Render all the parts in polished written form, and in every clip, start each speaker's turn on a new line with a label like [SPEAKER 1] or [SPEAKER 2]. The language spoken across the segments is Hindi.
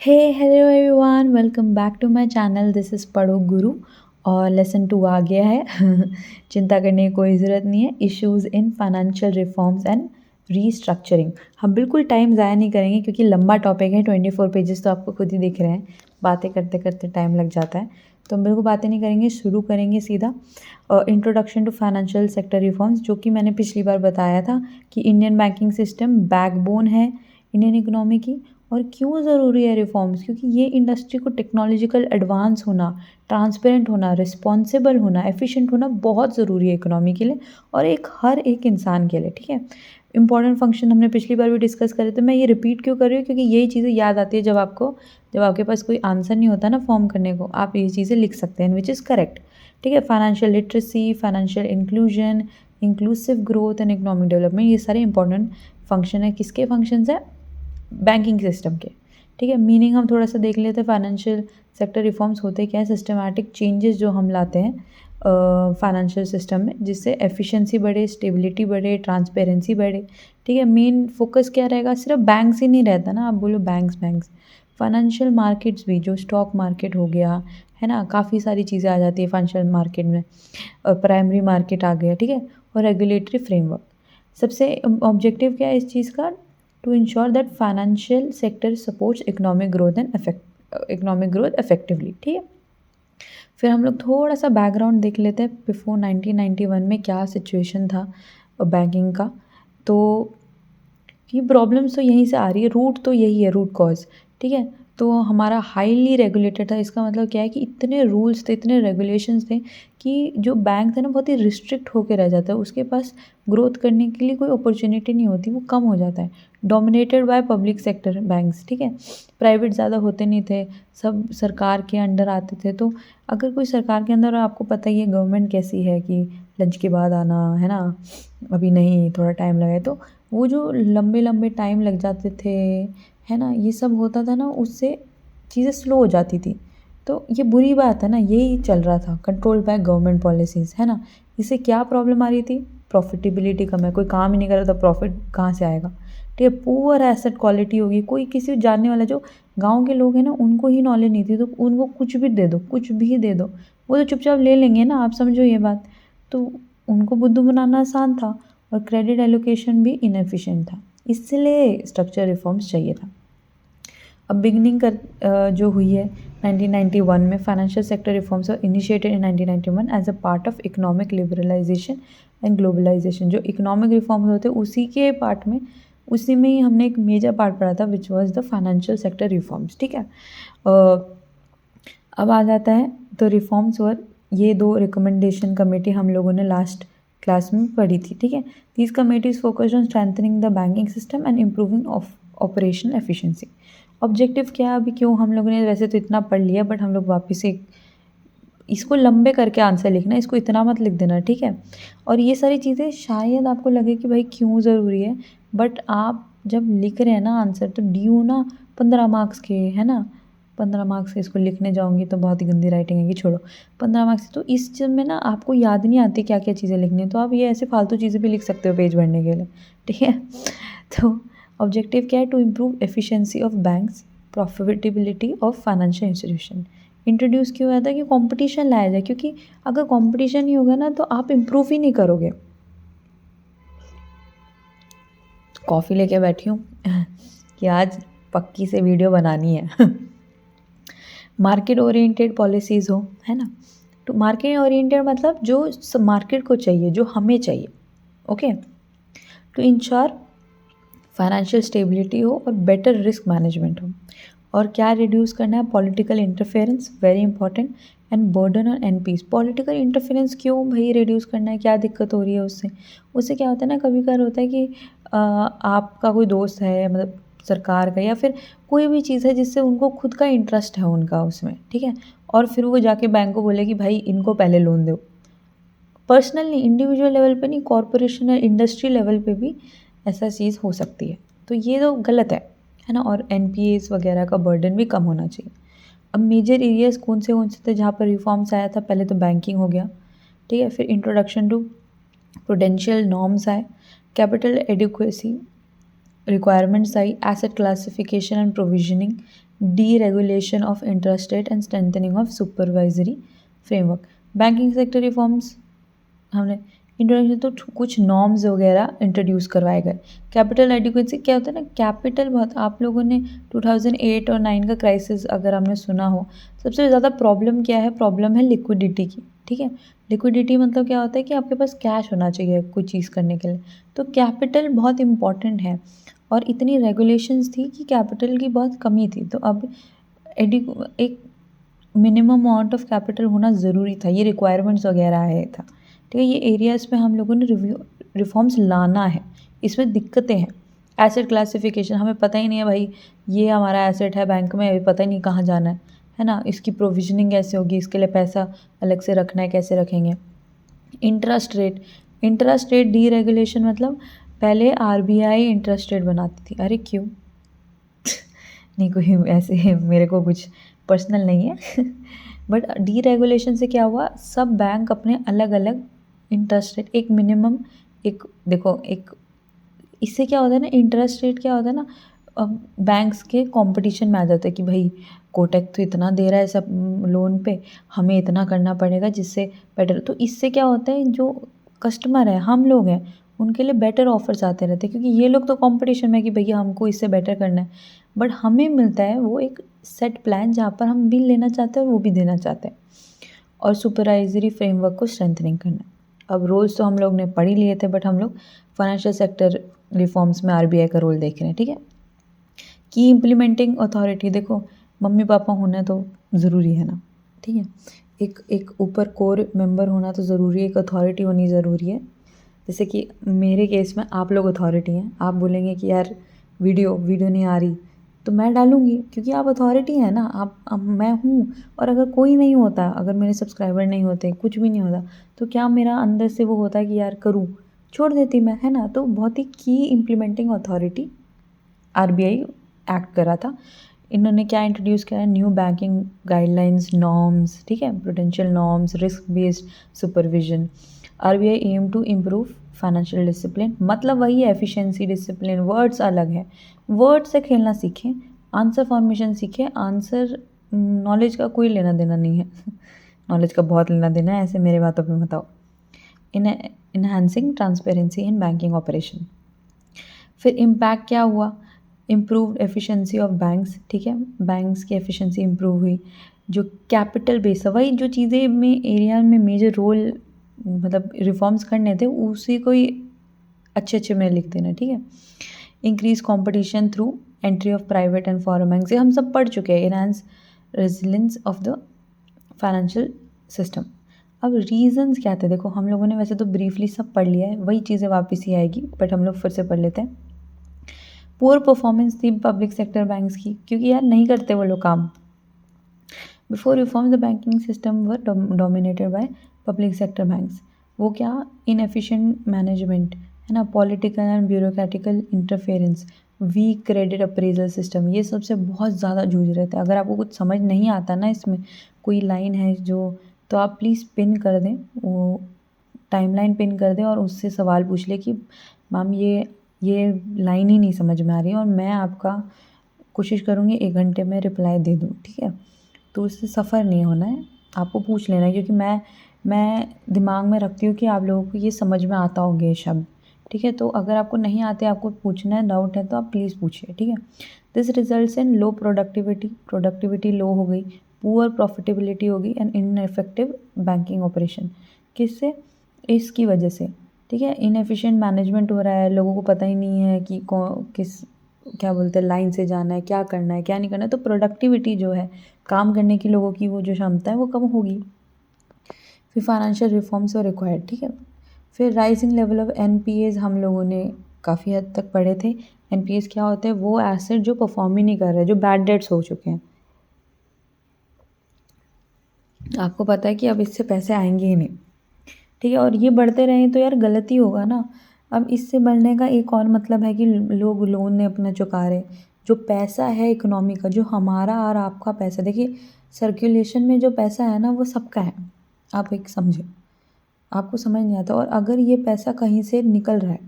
[SPEAKER 1] Hey, hello everyone, welcome back to my channel. This is पढ़ो गुरु और लेसन 2 आ गया है चिंता करने की कोई ज़रूरत नहीं है। Issues in financial reforms and restructuring. हम बिल्कुल टाइम ज़ाया नहीं करेंगे क्योंकि लंबा टॉपिक है, 24 पेजेस तो आपको खुद ही दिख रहे हैं। बातें करते करते टाइम लग जाता है, तो हम बिल्कुल बातें नहीं करेंगे, शुरू करेंगे सीधा। Introduction to financial sector reforms, जो कि मैंने पिछली बार बताया था कि इंडियन बैंकिंग सिस्टम बैकबोन है इंडियन इकोनॉमी की। और क्यों ज़रूरी है रिफॉर्म्स, क्योंकि ये इंडस्ट्री को टेक्नोलॉजिकल एडवांस होना, ट्रांसपेरेंट होना, रिस्पॉन्सिबल होना, एफिशिएंट होना बहुत ज़रूरी है इकोनॉमी के लिए और हर एक इंसान के लिए। ठीक है, इंपॉर्टेंट फंक्शन हमने पिछली बार भी डिस्कस करे थे। मैं ये रिपीट क्यों कर रही हूँ, क्योंकि यही चीज़ें याद आती है जब आपके पास कोई आंसर नहीं होता ना फॉर्म करने को, आप ये चीज़ें लिख सकते हैं, विच इज़ करेक्ट। ठीक है, financial literacy, financial inclusion, inclusive growth and economic development, ये सारे इंपॉर्टेंट फंक्शन है। किसके फंक्शंस है? बैंकिंग सिस्टम के। ठीक है, मीनिंग हम थोड़ा सा देख लेते हैं। फाइनेंशियल सेक्टर रिफॉर्म्स होते क्या है? सिस्टमैटिक चेंजेस जो हम लाते हैं फाइनेंशियल सिस्टम में, जिससे एफिशिएंसी बढ़े, स्टेबिलिटी बढ़े, ट्रांसपेरेंसी बढ़े। ठीक है, मेन फोकस क्या रहेगा? सिर्फ बैंक्स ही नहीं रहता ना, आप बोलो बैंक्स फाइनेंशियल मार्केट्स भी, जो स्टॉक मार्केट हो गया है ना, काफ़ी सारी चीज़ें आ जाती है फाइनेंशियल मार्केट में। प्राइमरी मार्केट आ गया, ठीक है, और रेगुलेटरी फ्रेमवर्क। सबसे ऑब्जेक्टिव क्या है इस चीज़ का? To ensure that financial sector supports economic growth effectively. ठीक है, फिर हम लोग थोड़ा सा बैकग्राउंड देख लेते हैं। बिफोर 1991 में क्या सिचुएशन था बैंकिंग का। तो ये प्रॉब्लम्स तो यहीं से आ रही है, रूट तो यही है, रूट कॉज। ठीक है, तो हमारा हाईली रेगुलेटेड था। इसका मतलब क्या है कि इतने रूल्स थे, इतने रेगुलेशंस थे कि जो बैंक थे ना, बहुत ही रिस्ट्रिक्ट होकर रह जाता है। उसके पास ग्रोथ करने के लिए कोई अपॉर्चुनिटी नहीं होती, वो कम हो जाता है। Dominated by public sector banks. ठीक है, प्राइवेट ज़्यादा होते नहीं थे, सब सरकार के अंडर आते थे। तो अगर कोई सरकार के अंदर, आपको पता ही है गवर्नमेंट कैसी है कि लंच के बाद आना, है ना, अभी नहीं, थोड़ा टाइम लगे, तो वो जो लंबे लंबे टाइम लग जाते थे, है ना, ये सब होता था ना, उससे चीज़ें स्लो हो जाती थी। तो ये बुरी बात है ना, यही चल रहा था, कंट्रोल बाय गवर्नमेंट पॉलिसीज़, है ना। इससे क्या प्रॉब्लम आ रही थी? प्रॉफिटेबिलिटी कम है, कोई काम ही नहीं कर रहा तो प्रॉफिट कहाँ से आएगा? ठीक है, पुअर एसेट क्वालिटी होगी। कोई किसी जानने वाला, जो गांव के लोग हैं ना, उनको ही नॉलेज नहीं थी, तो उनको कुछ भी दे दो, कुछ भी दे दो, वो तो चुपचाप ले लेंगे ना, आप समझो ये बात। तो उनको बुद्धू बनाना आसान था और क्रेडिट एलोकेशन भी इनएफिशिएंट था, इसलिए स्ट्रक्चर रिफॉर्म्स चाहिए था। अब बिगनिंग जो हुई है 1991 में, financial sector reforms are initiated in 1991 as a part of economic liberalisation and globalisation. जो इकोनॉमिक रिफॉर्म्स होते हैं उसी के पार्ट में, उसी में ही हमने एक मेजर पार्ट पढ़ा था, which was the financial sector reforms. ठीक है, अब आ जाता है तो रिफॉर्म्स वर, ये 2 रिकमेंडेशन कमेटी हम लोगों ने लास्ट क्लास में पढ़ी थी। ठीक है, these committees focused on strengthening the banking system and improving of operational efficiency. Objective क्या? अभी क्यों हम लोगों ने वैसे तो इतना पढ़ लिया, बट हम लोग वापस से इसको लंबे करके आंसर लिखना, इसको इतना मत लिख देना। ठीक है, और ये सारी चीज़ें शायद आपको लगे कि भाई क्यों ज़रूरी है, बट आप जब लिख रहे हैं ना आंसर, तो ड्यू ना 15 मार्क्स के, है ना, 15 मार्क्स के इसको लिखने जाऊँगी तो बहुत ही गंदी राइटिंग है कि छोड़ो। 15 मार्क्स, तो इस चीज़ में ना आपको याद नहीं आती क्या क्या चीज़ें लिखनी है, तो आप ये ऐसे फालतू चीज़ें भी लिख सकते हो पेज भरने के लिए। ठीक है, तो ऑब्जेक्टिव क्या है? To improve efficiency of banks, profitability of financial institution. Introduce क्यों हुआ था? कि कंपटीशन लाया जाए, क्योंकि अगर कंपटीशन नहीं होगा ना, तो आप इम्प्रूव ही नहीं करोगे। कॉफ़ी लेके बैठी हूँ कि आज पक्की से वीडियो बनानी है मार्केट ओरिएंटेड पॉलिसीज़ हो, है ना। तो मार्केट ओरिएंटेड मतलब जो मार्केट को चाहिए, जो हमें चाहिए। Okay, to ensure financial stability हो और बेटर रिस्क मैनेजमेंट हो। और क्या रिड्यूस करना है? Political interference, very important, and burden on NPAs. Political interference क्यों भाई रिड्यूस करना है? क्या दिक्कत हो रही है उससे? उससे क्या होता है ना, कभी कभार होता है कि आपका कोई दोस्त है, मतलब सरकार का, या फिर कोई भी चीज़ है जिससे उनको खुद का इंटरेस्ट है उनका उसमें, ठीक है, और फिर वो जाके बैंक को बोले कि भाई इनको पहले लोन दो। पर्सनल नहीं, इंडिविजुअल लेवल पे नहीं, कॉरपोरेशन और इंडस्ट्री लेवल पे भी ऐसा चीज़ हो सकती है। तो ये तो गलत है ना। और एनपीएस वगैरह का बर्डन भी कम होना चाहिए। अब मेजर एरियाज कौन से थे जहाँ पर रिफॉर्म्स आया था? पहले तो बैंकिंग हो गया, ठीक है, फिर इंट्रोडक्शन टू प्रूडेंशियल नॉर्म्स आए, capital adequacy, requirements I, asset classification and provisioning, deregulation of interest rate and strengthening of supervisory framework. Banking sector reforms हमने इंट्रोडक्शन तो कुछ नॉर्म्स वगैरह इंट्रोड्यूस करवाए गए। कैपिटल एडिक्वेसी क्या होता है ना, कैपिटल बहुत, आप लोगों ने 2008 और 9 का क्राइसिस अगर हमने सुना हो, सबसे ज़्यादा प्रॉब्लम क्या है, प्रॉब्लम है लिक्विडिटी की। ठीक है, लिक्विडिटी मतलब क्या होता है कि आपके पास कैश होना चाहिए कोई चीज़ करने के लिए, तो कैपिटल बहुत इंपॉर्टेंट है। और इतनी रेगुलेशंस थी कि कैपिटल की बहुत कमी थी, तो अब एक मिनिमम अमाउंट ऑफ कैपिटल होना ज़रूरी था, ये रिक्वायरमेंट्स वगैरह आया था। ठीक है, ये एरियाज़ पे हम लोगों ने रिफॉर्म्स लाना है, इसमें दिक्कतें हैं। एसेट क्लासिफिकेशन, हमें पता ही नहीं है भाई ये हमारा एसेट है बैंक में, अभी पता ही नहीं कहाँ जाना है ना, इसकी प्रोविजनिंग कैसे होगी, इसके लिए पैसा अलग से रखना है, कैसे रखेंगे। इंटरेस्ट रेट डीरेगुलेशन मतलब पहले आरबीआई इंटरेस्ट रेट बनाती थी, अरे क्यों नहीं, कोई ऐसे मेरे को कुछ पर्सनल नहीं है बट डीरेगुलेशन से क्या हुआ, सब बैंक अपने अलग अलग इंटरेस्ट रेट, एक मिनिमम, एक देखो, एक इससे क्या होता है ना, इंटरेस्ट रेट क्या होता है ना, अब बैंक्स के कंपटीशन में आ जाता है कि भाई कोटक तो इतना दे रहा है सब लोन पे, हमें इतना करना पड़ेगा जिससे बेटर, तो इससे क्या होता है, जो कस्टमर है, हम लोग हैं, उनके लिए बेटर ऑफर्स आते रहते हैं, क्योंकि ये लोग तो कंपटीशन में कि भैया हमको इससे बेटर करना है, बट हमें मिलता है वो एक सेट प्लान जहाँ पर हम भी लेना चाहते हैं और वो भी देना चाहते हैं। और सुपरवाइजरी फ्रेमवर्क को स्ट्रेंथनिंग करना। अब रोल्स तो हम लोग ने पढ़ ही लिए थे, बट हम लोग फाइनेंशियल सेक्टर रिफॉर्म्स में आरबीआई का रोल देख रहे हैं। ठीक है, की इम्प्लीमेंटिंग अथॉरिटी, देखो मम्मी पापा होना तो ज़रूरी है ना। ठीक है, एक ऊपर कोर मेंबर होना तो ज़रूरी है, एक अथॉरिटी होनी ज़रूरी है। जैसे कि मेरे केस में आप लोग अथॉरिटी हैं, आप बोलेंगे कि यार वीडियो नहीं आ रही, तो मैं डालूँगी, क्योंकि आप अथॉरिटी हैं ना, आप मैं हूँ। और अगर कोई नहीं होता, अगर मेरे सब्सक्राइबर नहीं होते, कुछ भी नहीं होता, तो क्या मेरा अंदर से वो होता कि यार करूँ, छोड़ देती मैं, है ना। तो बहुत ही की इम्प्लीमेंटिंग अथॉरिटी आरबीआई एक्ट करा था। इन्होंने क्या इंट्रोड्यूस किया है, न्यू बैंकिंग गाइडलाइंस, नॉर्म्स, ठीक है, prudential norms, risk based supervision. RBI aim to improve financial discipline, मतलब वही है, एफिशिएंसी, डिसिप्लिन, वर्ड्स अलग है, वर्ड से खेलना सीखें, आंसर फॉर्मेशन सीखें, आंसर नॉलेज का कोई लेना देना नहीं है नॉलेज का बहुत लेना देना है, ऐसे मेरे बातों पे मत आओ। Enhancing transparency in banking operation. फिर इम्पैक्ट क्या हुआ, इम्प्रूव्ड एफिशिएंसी ऑफ बैंक्स। ठीक है, बैंक्स की एफिशिएंसी इम्प्रूव हुई। जो कैपिटल बेस है, वही जो चीज़ें में एरिया में मेजर रोल मतलब रिफॉर्म्स करने थे, उसी को ही अच्छे अच्छे में लिख देना। ठीक है, increase competition through entry of private and foreign bank, हम सब पढ़ चुके हैं। Enhance resilience of the financial system. अब रीजंस क्या थे, देखो हम लोगों ने वैसे तो ब्रीफली सब पढ़ लिया है, वही चीज़ें वापस ही आएगी, बट हम लोग फिर से पढ़ लेते हैं। पुअर परफॉर्मेंस थी पब्लिक सेक्टर बैंक्स की, क्योंकि यार नहीं करते वो लोग काम। Before reform the banking system were dominated by public sector banks. वो क्या, इनएफिशिएंट मैनेजमेंट, है ना, political and bureaucratic interference, weak credit appraisal system, ये सबसे बहुत ज़्यादा जूझ रहे थे। अगर आपको कुछ समझ नहीं आता ना, इसमें कोई लाइन है जो, तो आप प्लीज़ पिन कर दें, वो टाइमलाइन पिन कर दें और उससे सवाल पूछ ले कि मैम ये लाइन ही नहीं समझ में आ रही है, और मैं आपका कोशिश करूँगी 1 घंटे में रिप्लाई दे दूँ। ठीक है, तो उससे सफ़र नहीं होना है, आपको पूछ लेना है, क्योंकि मैं दिमाग में रखती हूँ कि आप लोगों को ये समझ में आता होंगे ये शब्द। ठीक है, तो अगर आपको नहीं आते, आपको पूछना है, डाउट है, तो आप प्लीज़ पूछिए। ठीक है, this results in low productivity low हो गई, पुअर प्रॉफिटेबिलिटी होगी एंड इनएफेक्टिव बैंकिंग ऑपरेशन। किससे, इसकी वजह से। ठीक है, इनएफिशिएंट मैनेजमेंट हो रहा है, लोगों को पता ही नहीं है कि किस क्या बोलते हैं, लाइन से जाना है, क्या करना है, क्या नहीं करना है, तो प्रोडक्टिविटी जो है, काम करने की लोगों की वो जो क्षमता है वो कम होगी। फिर फाइनेंशियल रिफॉर्म्स और रिक्वायर्ड। ठीक है, फिर राइजिंग लेवल ऑफ एनपीएज हम लोगों ने काफ़ी हद तक पढ़े थे। एनपीएज क्या होते हैं, वो एसेट जो परफॉर्म ही नहीं कर रहे, जो बैड डेट्स हो चुके हैं। आपको पता है कि अब इससे पैसे आएंगे ही नहीं। ठीक है, और ये बढ़ते रहें तो यार गलत ही होगा ना। अब इससे बढ़ने का एक और मतलब है कि लोग लोन ने अपना चुका रहे, जो पैसा है इकोनॉमी का, जो हमारा और आपका पैसा, देखिए सर्कुलेशन में जो पैसा है ना वो सबका है, आप एक समझे, आपको समझ नहीं आता। और अगर ये पैसा कहीं से निकल रहा है,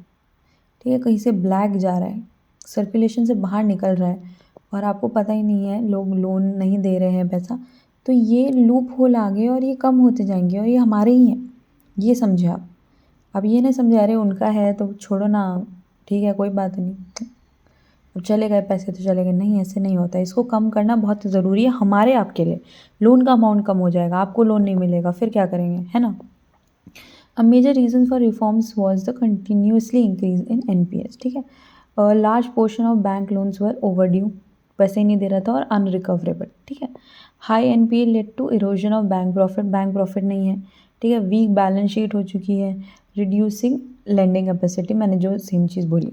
[SPEAKER 1] ठीक है, कहीं से ब्लैक जा रहा है, सर्कुलेशन से बाहर निकल रहा है और आपको पता ही नहीं है, लोग लोन नहीं दे रहे हैं पैसा, तो ये लूप होल आ गए और ये कम होते जाएंगे और ये हमारे ही हैं, ये समझे आप। अब ये नहीं समझा रहे उनका है तो छोड़ो ना, ठीक है कोई बात नहीं, अब चले गए पैसे तो चले गए, नहीं ऐसे नहीं होता। इसको कम करना बहुत ज़रूरी है हमारे आपके लिए। लोन का अमाउंट कम हो जाएगा, आपको लोन नहीं मिलेगा, फिर क्या करेंगे, है ना। A major reason for reforms was the continuously increase in NPS, ठीक है। A large portion of bank loans were overdue, पैसे ही नहीं दे रहा था और अनरिकवरेबल, ठीक है। High NPA led to erosion of bank profit नहीं है, ठीक है। वीक बैलेंस शीट हो चुकी है, रिड्यूसिंग लेंडिंग कैपेसिटी, मैंने जो सेम चीज़ बोली।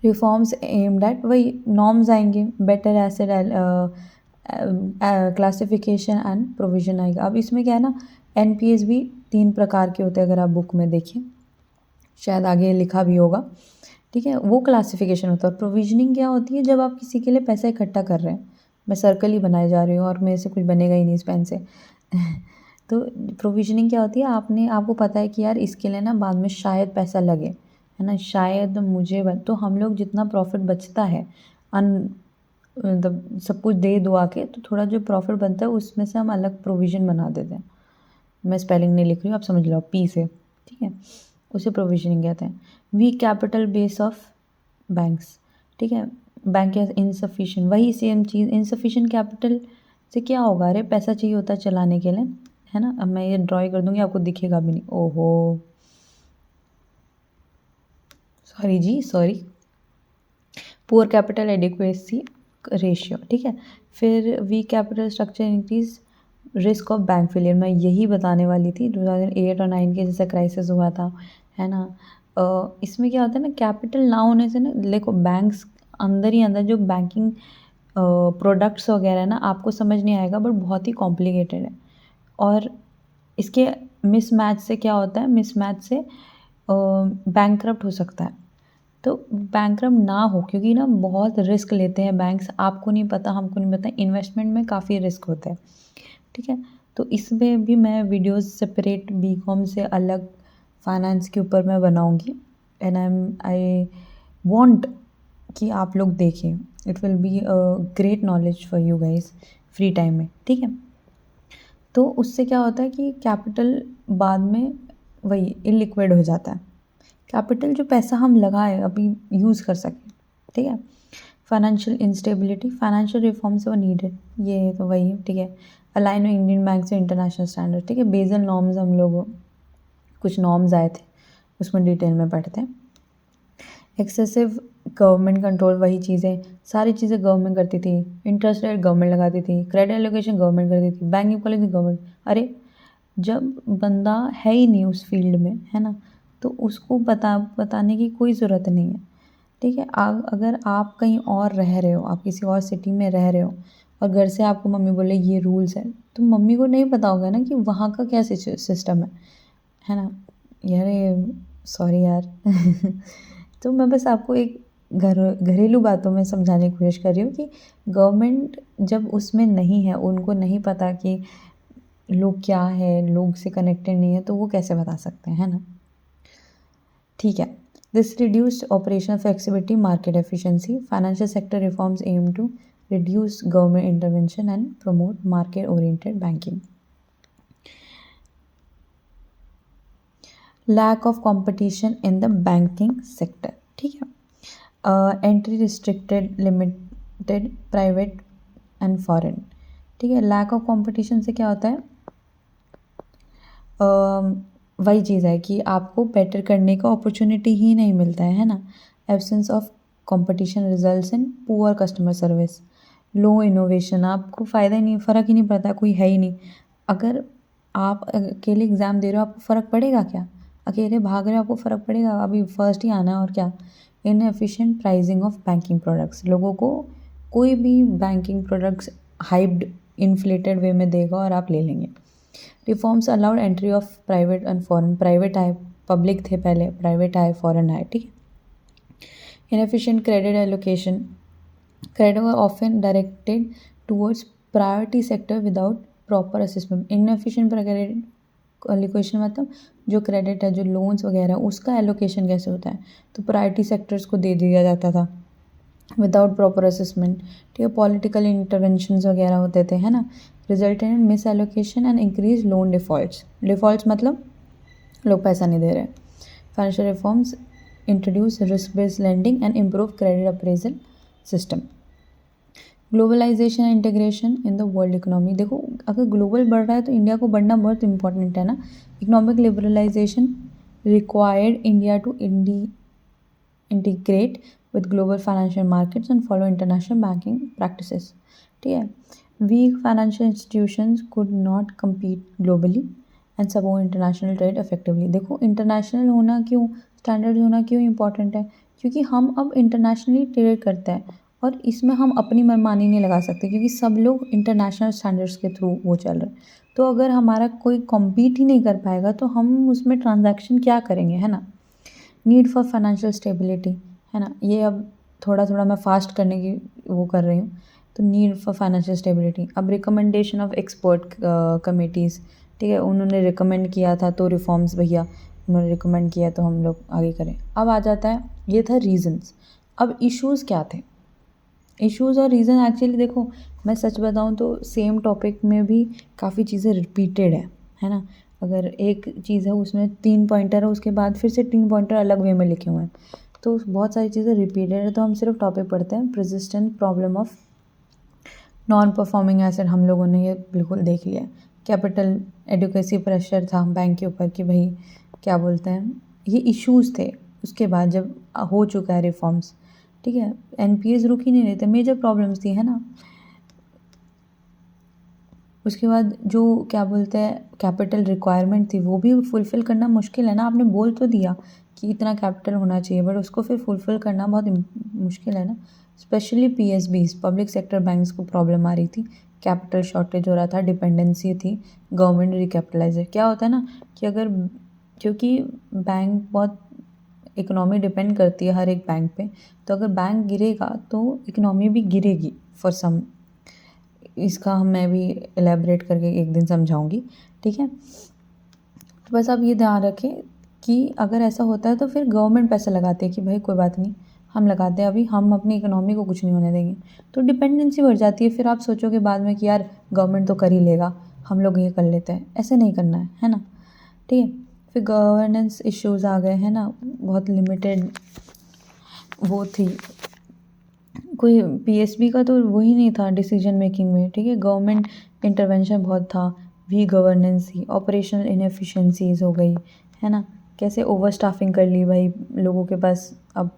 [SPEAKER 1] रिफॉर्म्स एम्ड एट, वही नॉर्म्स आएंगे, better asset classification and provision आएगा। अब इसमें क्या है ना, एनपीएस भी 3 प्रकार के होते हैं, अगर आप बुक में देखें शायद आगे लिखा भी होगा, ठीक है। वो क्लासिफिकेशन होता है। और प्रोविजनिंग क्या होती है, जब आप किसी के लिए पैसा इकट्ठा कर रहे हैं, मैं सर्कल ही बनाए जा रही हूँ और मेरे से कुछ बनेगा ही नहीं इस पेन से तो प्रोविजनिंग क्या होती है, आपको पता है कि यार इसके लिए ना बाद में शायद पैसा लगे, है ना, शायद मुझे तो हम लोग जितना प्रॉफिट बचता है मतलब सब कुछ दे दुआ के, तो थोड़ा जो प्रॉफिट बनता है उसमें से हम अलग प्रोविज़न बना देते हैं। मैं स्पेलिंग नहीं लिख रही हूँ, आप समझ लो, पी से, ठीक है, उसे प्रोविजनिंग कहते हैं। Weak capital base of banks, ठीक है, बैंक या इनसफिशिएंट, वही सेम चीज़, इनसफिशिएंट कैपिटल से क्या होगा, अरे पैसा चाहिए होता है चलाने के लिए, है ना। अब मैं ये ड्रॉ कर दूंगी, आपको दिखेगा भी नहीं, ओहो सॉरी जी sorry. Poor capital adequacy ratio, ठीक है। फिर weak capital structure increase risk of bank failure, मैं यही बताने वाली थी, 2008 और 9 के जैसे क्राइसिस हुआ था, है ना। इसमें क्या होता है ना, कैपिटल ना होने से ना, देखो बैंक्स अंदर ही अंदर जो बैंकिंग प्रोडक्ट्स वगैरह है ना, आपको समझ नहीं आएगा, बट बहुत ही कॉम्प्लिकेटेड है। और इसके मिसमैच से क्या होता है, मिसमैच से बैंकक्रप्ट हो सकता है। तो बैंकक्रप्ट ना हो, क्योंकि ना बहुत रिस्क लेते हैं बैंक्स, आपको नहीं पता हमको नहीं पता, इन्वेस्टमेंट में काफ़ी रिस्क होता है, ठीक है। तो इसमें भी मैं वीडियोस सेपरेट बीकॉम से अलग फाइनेंस के ऊपर मैं बनाऊंगी, एंड आई वांट कि आप लोग देखें, it will be a great knowledge for you guys free time में, ठीक है। तो उससे क्या होता है कि कैपिटल बाद में वही इलिक्विड हो जाता है, कैपिटल जो पैसा हम लगाए अभी यूज़ कर सकें, ठीक है। फाइनेंशियल इंस्टेबिलिटी, फाइनेंशियल रिफॉर्म्स वर नीडेड, ये तो वही है, ठीक है। अलाइन इंडियन बैंक से इंटरनेशनल स्टैंडर्ड, ठीक है। बेसल नॉर्म्स, हम लोग कुछ नॉर्म्स आए थे, उसमें डिटेल में पढ़ते हैं। एक्सेसिव गवर्नमेंट कंट्रोल, वही चीज़ें, सारी चीज़ें गवर्नमेंट करती थी, इंटरेस्ट रेट गवर्नमेंट लगाती थी, क्रेडिट एलोकेशन गवर्नमेंट करती थी, बैंकिंग पॉलिसी गवर्नमेंट, अरे जब बंदा है ही नहीं उस फील्ड में, है ना, तो उसको बताने की कोई ज़रूरत नहीं है, ठीक है। अगर आप कहीं और रह रहे हो, आप किसी और सिटी में रह रहे हो और घर से आपको मम्मी बोले ये रूल्स है, तो मम्मी को नहीं पता होगा ना कि वहाँ का क्या सिस्टम है ना। यार ये सॉरी यार तो मैं बस आपको एक घरेलू बातों में समझाने की कोशिश कर रही हूँ कि गवर्नमेंट जब उसमें नहीं है, उनको नहीं पता कि लोग क्या है, लोग से कनेक्टेड नहीं है, तो वो कैसे बता सकते हैं, है ना, ठीक है। This reduced operational flexibility, market efficiency, financial sector reforms aim to reduce government intervention and promote market oriented banking. Lack of competition in the banking sector, ठीक है। Entry restricted, limited, private and foreign, ठीक है। लैक ऑफ कंपटीशन से क्या होता है, वही चीज़ है कि आपको बेटर करने का अपॉर्चुनिटी ही नहीं मिलता है ना। Absence of competition results in poor customer service, low innovation, आपको फ़ायदा ही नहीं, फ़र्क ही नहीं पड़ता, कोई है ही नहीं। अगर आप अकेले एग्ज़ाम दे रहे हो, आपको फ़र्क पड़ेगा क्या, अकेले भाग रहे हो आपको फ़र्क पड़ेगा, अभी फर्स्ट ही आना है और क्या। Inefficient pricing of banking products, लोगों को कोई भी बैंकिंग प्रोडक्ट्स हाइप्ड इन्फ्लेटेड वे में देगा और आप ले लेंगे। Reforms allowed entry of private and foreign, private आए, पब्लिक थे पहले, प्राइवेट आए, फॉरेन आए, ठीक है। Inefficient credit allocation, credit were often directed towards priority sector without proper assessment, inefficient credit allocation मतलब जो क्रेडिट है, जो लोन्स वगैरह, उसका एलोकेशन कैसे होता है, तो प्रायोरिटी सेक्टर्स को दे दिया जाता था विदाउट प्रॉपर असेसमेंट। ठीक है, पॉलिटिकल इंटरवेंशंस वगैरह होते थे, है ना, resulted in misallocation and increase loan defaults मतलब लोग पैसा नहीं दे रहे। Financial reforms introduce risk based lending and improve credit appraisal system. Globalisation and integration in the world economy. देखो, अगर ग्लोबल बढ़ रहा है तो इंडिया को बढ़ना बहुत इंपॉर्टेंट है ना। Economic liberalisation required India to integrate with global financial markets and follow international banking practices. ठीक है, weak financial institutions could not compete globally and support international trade effectively. देखो, इंटरनेशनल होना क्यों, स्टैंडर्ड होना क्यों इंपॉर्टेंट है, क्योंकि हम अब इंटरनेशनली ट्रेड करते हैं और इसमें हम अपनी मनमानी नहीं लगा सकते, क्योंकि सब लोग इंटरनेशनल स्टैंडर्ड्स के थ्रू वो चल रहे हैं। तो अगर हमारा कोई कॉम्पीट ही नहीं कर पाएगा तो हम उसमें ट्रांजैक्शन क्या करेंगे, है ना। नीड फॉर फाइनेंशियल स्टेबिलिटी, है ना, ये अब थोड़ा थोड़ा मैं फास्ट करने की वो कर रही हूँ। तो नीड फॉर फाइनेंशियल स्टेबिलिटी, अब रिकमेंडेशन ऑफ एक्सपर्ट कमेटीज़, ठीक है, उन्होंने रिकमेंड किया था तो रिफॉर्म्स, भैया उन्होंने रिकमेंड किया तो हम लोग आगे करें। अब आ जाता है, ये था रीजंस। अब इश्यूज़ क्या थे, इश्यूज़ और रीज़न एक्चुअली देखो, मैं सच बताऊँ तो सेम टॉपिक में भी काफ़ी चीज़ें रिपीटेड है ना। अगर एक चीज़ है उसमें 3 पॉइंटर है, उसके बाद फिर से 3 पॉइंटर अलग वे में लिखे हुए हैं, तो बहुत सारी चीज़ें रिपीटेड है। तो हम सिर्फ टॉपिक पढ़ते हैं, persistent problem of non performing asset, हम लोगों ने ये बिल्कुल देख लिया। कैपिटल एडुकेसी प्रेशर था बैंक के ऊपर कि भाई क्या बोलते हैं, ये इश्यूज़ थे। उसके बाद जब हो चुका है रिफॉर्म्स, ठीक है, एनपीएस रुक ही नहीं रहे थे, मेजर प्रॉब्लम्स थी, है ना। उसके बाद जो क्या बोलते हैं कैपिटल रिक्वायरमेंट थी, वो भी फुलफ़िल करना मुश्किल है ना। आपने बोल तो दिया कि इतना कैपिटल होना चाहिए, बट उसको फिर फुलफ़िल करना बहुत मुश्किल है ना। Specially PSBs, public sector banks को प्रॉब्लम आ रही थी, कैपिटल शॉर्टेज हो रहा था, डिपेंडेंसी थी गवर्नमेंट रिकैपिटलाइजर। क्या होता है ना कि अगर, क्योंकि बैंक बहुत, इकोनॉमी डिपेंड करती है हर एक बैंक पे, तो अगर बैंक गिरेगा तो इकोनॉमी भी गिरेगी फॉर सम। इसका मैं भी एलेबरेट करके एक दिन समझाऊंगी, ठीक है। तो बस आप ये ध्यान रखें कि अगर ऐसा होता है तो फिर गवर्नमेंट पैसा लगाती है कि भाई कोई बात नहीं, हम लगाते हैं, अभी हम अपनी इकोनॉमी को कुछ नहीं होने देंगे। तो डिपेंडेंसी बढ़ जाती है, फिर आप सोचोगे बाद में कि यार गवर्नमेंट तो कर ही लेगा, हम लोग ये कर लेते हैं। ऐसे नहीं करना है ना, ठीक है। फिर गवर्नेंस इश्यूज़ आ गए, है ना, बहुत लिमिटेड वो थी, कोई पीएसबी का तो वही नहीं था डिसीजन मेकिंग में, ठीक है। गवर्नमेंट इंटरवेंशन बहुत था, वी गवर्नेंस थी, ऑपरेशनल इनएफिशिएंसीज हो गई, है ना। कैसे ओवर स्टाफिंग कर ली भाई, लोगों के पास अब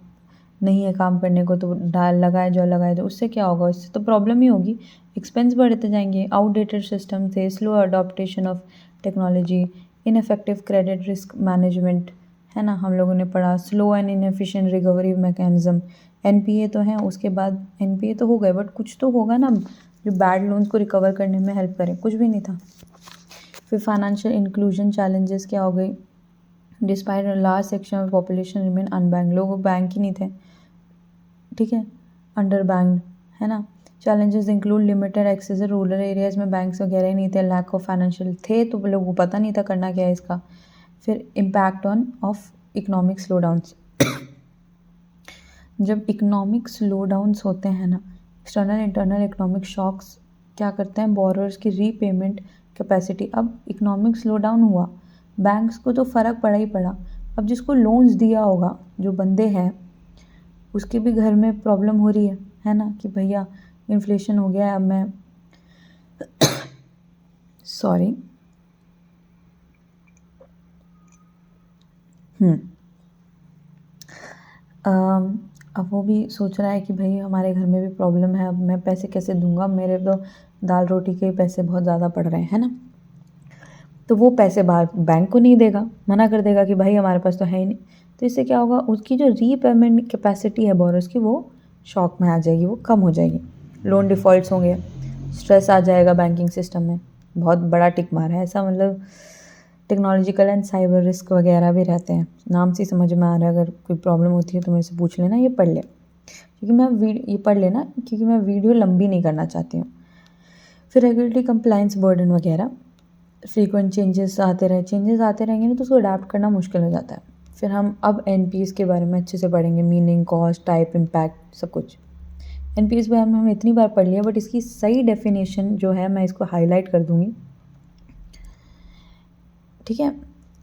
[SPEAKER 1] नहीं है काम करने को, तो लगाए जो उससे क्या होगा, उससे तो प्रॉब्लम ही होगी, एक्सपेंस बढ़ते जाएंगे। आउटडेटेड सिस्टम थे, slow adaptation of technology, ineffective credit risk management, है ना, हम लोगों ने पढ़ा। Slow and inefficient recovery mechanism, NPA तो हैं, उसके बाद एनपीए तो हो गए, बट कुछ तो होगा ना जो बैड लोन्स को रिकवर करने में हेल्प करे, कुछ भी नहीं था। फिर फाइनेंशियल इंक्लूजन चैलेंजेस क्या हो गई, despite large section of population remain unbanked, लोग बैंक ही नहीं थे, ठीक है, अंडर बैंक्ड, है ना। Challenges include limited access, rural areas में बैंक्स वगैरह ही नहीं थे, लैक ऑफ फाइनेंशियल थे तो लोगों को पता नहीं था करना क्या है इसका। फिर impact on off economic slow downs, जब इकोनॉमिक स्लो डाउन्स होते हैं ना, एक्सटर्नल इंटरनल इकोनॉमिक शॉक्स क्या करते हैं, बोरोअर्स की रीपेमेंट कैपेसिटी। अब इकोनॉमिक स्लो डाउन हुआ, बैंक्स को तो फ़र्क पड़ा ही पड़ा। अब जिसको लोन्स दिया होगा, जो बंदे हैं, उसके भी घर में प्रॉब्लम हो रही है ना, कि भैया इन्फ्लेशन हो गया है, अब मैं सॉरी अब वो भी सोच रहा है कि भाई हमारे घर में भी प्रॉब्लम है, अब मैं पैसे कैसे दूंगा, मेरे तो दाल रोटी के पैसे बहुत ज़्यादा पड़ रहे हैं, है ना। तो वो पैसे बाहर बैंक को नहीं देगा, मना कर देगा कि भाई हमारे पास तो है ही नहीं। तो इससे क्या होगा, उसकी जो रीपेमेंट कैपेसिटी है बोरोस की, वो शॉक में आ जाएगी, वो कम हो जाएगी, लोन डिफ़ॉल्ट्स होंगे, स्ट्रेस आ जाएगा बैंकिंग सिस्टम में, बहुत बड़ा टिक मार है ऐसा। मतलब टेक्नोलॉजिकल एंड साइबर रिस्क वगैरह भी रहते हैं, नाम से समझ में आ रहा है। अगर कोई प्रॉब्लम होती है तो मेरे से पूछ लेना, ये पढ़ ले, क्योंकि मैं ये पढ़ लेना, क्योंकि मैं वीडियो लंबी नहीं करना चाहती हूँ। फिर रेगुलेटरी कंप्लाइंस बर्डन वगैरह, फ्रीक्वेंट चेंजेस आते रहेंगे ना तो उसको अडाप्ट करना मुश्किल हो जाता है। फिर हम अब एनपीएस के बारे में अच्छे से पढ़ेंगे, मीनिंग, कॉस्ट, टाइप, इम्पैक्ट, सब कुछ। एनपीएस बारे में हम इतनी बार पढ़ लिया, बट इसकी सही डेफिनेशन जो है मैं इसको हाईलाइट कर दूंगी, ठीक है।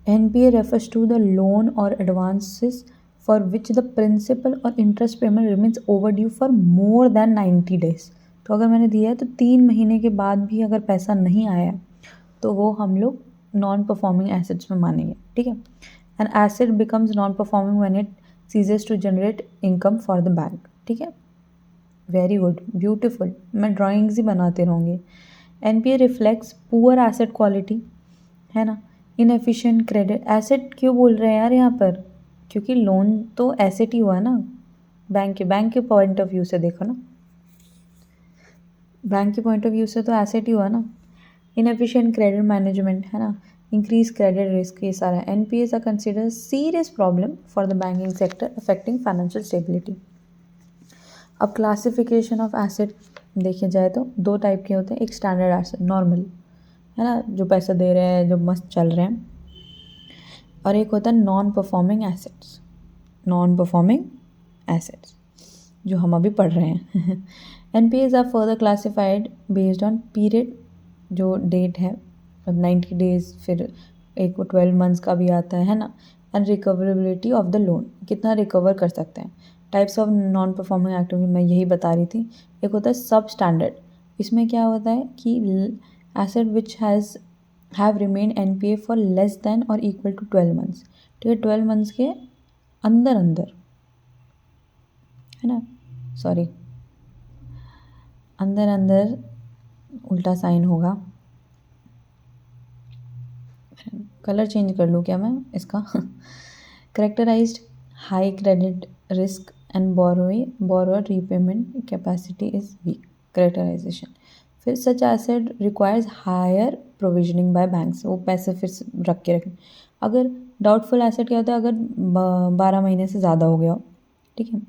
[SPEAKER 1] NPA refers to the loan और advances for which the principal और interest payment remains overdue for more than 90 days. तो अगर मैंने दिया है तो 3 महीने के बाद भी अगर पैसा नहीं आया तो वो हम लोग नॉन परफॉर्मिंग एसेट्स में मानेंगे, ठीक है। An asset becomes non performing when it ceases to generate income for the bank, ठीक है। वेरी गुड, ब्यूटिफुल, मैं ड्राइंग्स ही बनाते रहूँगी। NPA reflects poor asset quality, है ना, इनएफिशिएंट क्रेडिट। एसेट क्यों बोल रहे हैं यार यहाँ पर, क्योंकि लोन तो एसेट ही हुआ ना, बैंक के पॉइंट ऑफ व्यू से देखो ना, बैंक के पॉइंट ऑफ व्यू से तो एसेट ही हुआ ना। इनएफिशिएंट क्रेडिट मैनेजमेंट, है ना, इंक्रीज क्रेडिट रिस्क, ये सारा। NPS are consider serious problem for the banking sector affecting financial stability. अब क्लासिफिकेशन ऑफ एसेट देखे जाए तो 2 टाइप के होते हैं। एक स्टैंडर्ड एसेट, नॉर्मल, है ना, जो पैसा दे रहे हैं, जो मस्त चल रहे हैं, और एक होता है non performing assets. Non performing assets जो हम अभी पढ़ रहे हैं। NPS are further classified based on period, जो डेट है, अब 90 डेज, फिर एक 12 मंथ्स का भी आता है ना, and recoverability of the loan, कितना रिकवर कर सकते हैं। Types of non performing activity मैं यही बता रही थी। एक होता है सब स्टैंडर्ड, इसमें क्या होता है कि asset which have remain NPA for less than और इक्वल टू 12 मंथ्स, ठीक है, 12 मंथ्स के अंदर अंदर, है ना, सॉरी, अंदर अंदर उल्टा साइन होगा, कलर चेंज कर लूँ क्या मैं इसका। Characterised high credit risk and borrower repayment capacity is weak, characterisation. फिर such asset requires higher provisioning by banks, वो पैसे फिर रख के रखें। अगर डाउटफुल एसेट क्या होता है, अगर 12 महीने से ज़्यादा हो गया हो, ठीक है,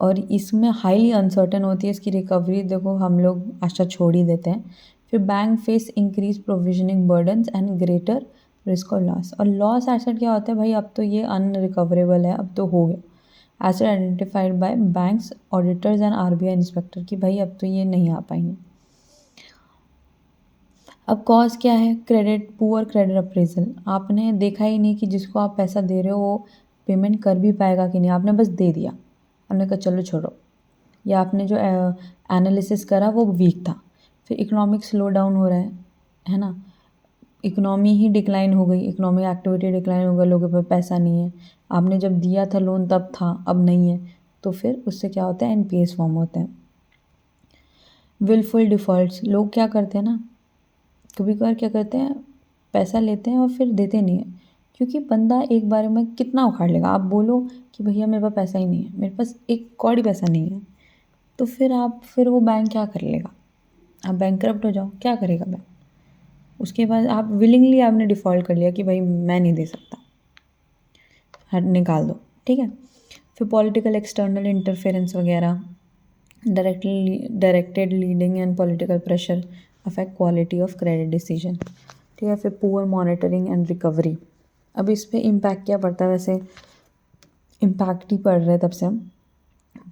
[SPEAKER 1] और इसमें हाईली अनसर्टेन होती है इसकी रिकवरी, देखो हम लोग आशा छोड़ ही देते हैं। फिर bank face increase provisioning burdens and greater risk और लॉस। और लॉस एसेट क्या होता है भाई, अब तो ये अनरिकवरेबल है, अब तो हो गया। Asset identified by banks auditors and RBI inspector कि भाई अब तो ये नहीं आ पाएंगे। अब कॉज क्या है, क्रेडिट, पुअर क्रेडिट अप्रेजल, आपने देखा ही नहीं कि जिसको आप पैसा दे रहे हो वो पेमेंट कर भी पाएगा कि नहीं, आपने बस दे दिया, हमने कहा चलो छोड़ो, या आपने जो एनालिसिस करा वो वीक था। फिर इकोनॉमिक स्लो डाउन हो रहा है ना, इकोनॉमी ही डिक्लाइन हो गई, इकोनॉमिक एक्टिविटी डिक्लाइन हो गई, लोगों पर पैसा नहीं है, आपने जब दिया था लोन तब था, अब नहीं है, तो फिर उससे क्या होता है, एनपीएस फॉर्म होते हैं। विलफुल डिफ़ॉल्ट्स, लोग क्या करते हैं ना, कभी कभार क्या करते हैं, पैसा लेते हैं और फिर देते नहीं है, क्योंकि बंदा एक बार में कितना उखाड़ लेगा। आप बोलो कि भैया मेरे पास पैसा ही नहीं है, मेरे पास एक कौड़ी पैसा नहीं है, तो फिर वो बैंक क्या कर लेगा, आप बैंकरप्ट हो जाओ, क्या करेगा बैंक। उसके बाद आप विलिंगली आपने डिफ़ॉल्ट कर लिया कि भाई मैं नहीं दे सकता, हट निकाल दो, ठीक है। फिर पॉलिटिकल एक्सटर्नल इंटरफेरेंस वगैरह, directed leading and political pressure affect quality of credit decision, ठीक है। फिर पुअर मॉनिटरिंग एंड रिकवरी। अब इस पर इम्पैक्ट क्या पड़ता है, वैसे इम्पैक्ट ही पड़ रहा है तब से हम,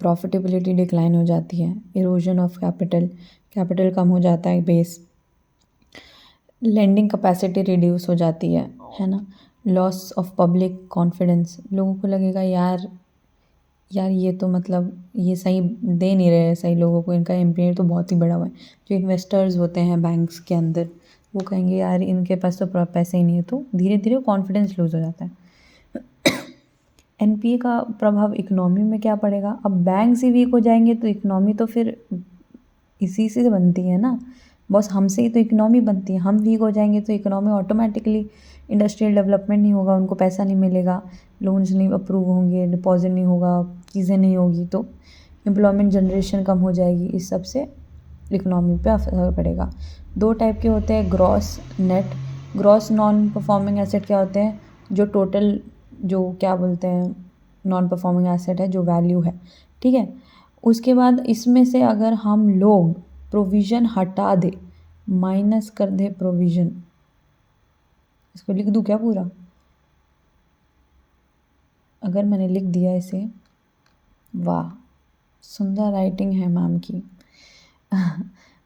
[SPEAKER 1] प्रॉफिटेबिलिटी डिक्लाइन हो जाती है, इरोजन ऑफ कैपिटल कम हो जाता है, बेस, लेंडिंग कैपेसिटी रिड्यूस हो जाती है ना, लॉस ऑफ पब्लिक कॉन्फिडेंस, लोगों को लगेगा यार ये तो मतलब ये सही दे नहीं रहे सही लोगों को, इनका एम्पेयर तो बहुत ही बड़ा हुआ है। जो इन्वेस्टर्स होते हैं बैंक्स के अंदर, वो कहेंगे यार इनके पास तो पैसे ही नहीं है, तो धीरे धीरे कॉन्फिडेंस लूज़ हो जाता है। एनपीए का प्रभाव इकोनॉमी में क्या पड़ेगा, अब बैंक ही वीक हो जाएंगे तो इकोनॉमी तो फिर इसी से बनती है ना बॉस, हमसे ही तो इकोनॉमी बनती है, हम वीक हो जाएंगे तो इकोनॉमी ऑटोमेटिकली, इंडस्ट्रियल डेवलपमेंट नहीं होगा, उनको पैसा नहीं मिलेगा, लोन्स नहीं अप्रूव होंगे, डिपॉजिट नहीं होगा, चीज़ें नहीं होगी, तो एम्प्लॉयमेंट जनरेशन कम हो जाएगी, इस सब से इकोनॉमी पे असर पड़ेगा। 2 टाइप के होते हैं, gross, net. Gross non performing asset क्या होते हैं, जो टोटल, जो क्या बोलते हैं, नॉन परफॉर्मिंग एसेट है, जो वैल्यू है, ठीक है। उसके बाद इसमें से अगर हम लोग प्रोविज़न हटा दे माइनस कर दे प्रोविज़न, इसको लिख दूँ क्या पूरा? अगर मैंने लिख दिया इसे, वाह सुंदर राइटिंग है मैम की।